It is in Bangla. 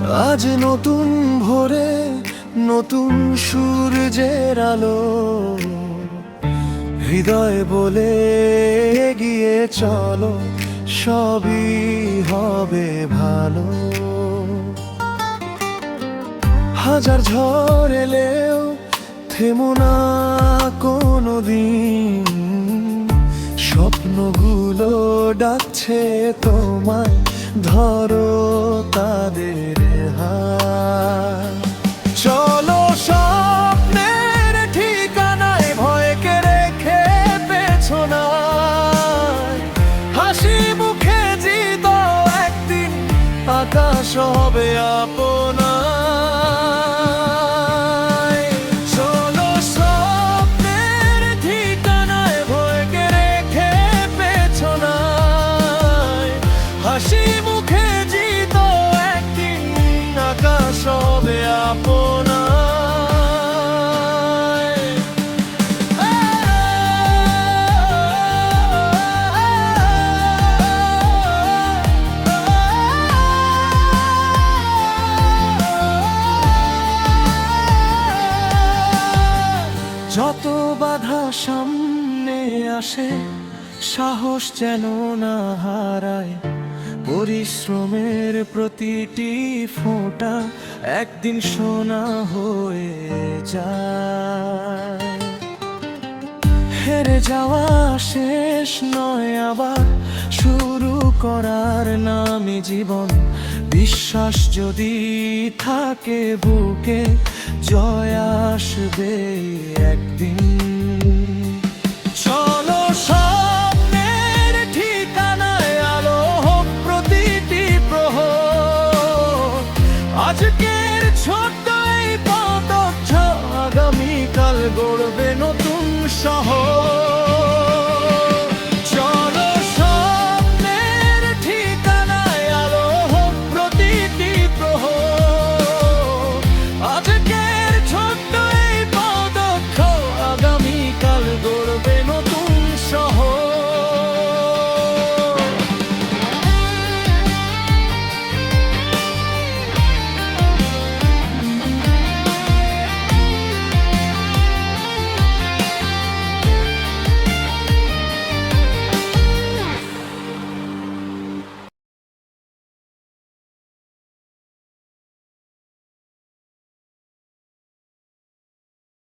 আজ নতুন ভোরে নতুন সূর্যের আলো, হৃদয় বলে এগিয়ে চলো, সবই হবে ভালো। হাজার ঝড় এলেও থেমো না কোনোদিন, স্বপ্নগুলো ডাকছে তোমায়, ধরো তাদের হাত। চলো স্বপ্নের ঠিকানায় ভয়কে রেখে পেছনায়, হাসি মুখে জিতো একদিন, আকাশ হবে আপনা। হাসি মুখে জিতো একদিন, আকাশ হবে আপনার। যত বাধা সামনে আসে, সাহস যেন না হারায়, পরিশ্রমের প্রতিটি ফোঁটা একদিন সোনা হয়ে যায়। হেরে যাওয়া শেষ নয়, আবার শুরু করার নামে জীবন। বিশ্বাস যদি থাকে বুকে, জয় আসবে একদিন। চলো স্বপ্নের ঠিকানায় আলো হোক প্রতিটি প্রহর, আজকের ছোট্ট এই পদক্ষেপ আগামীকাল গড়বে নতুন শহর।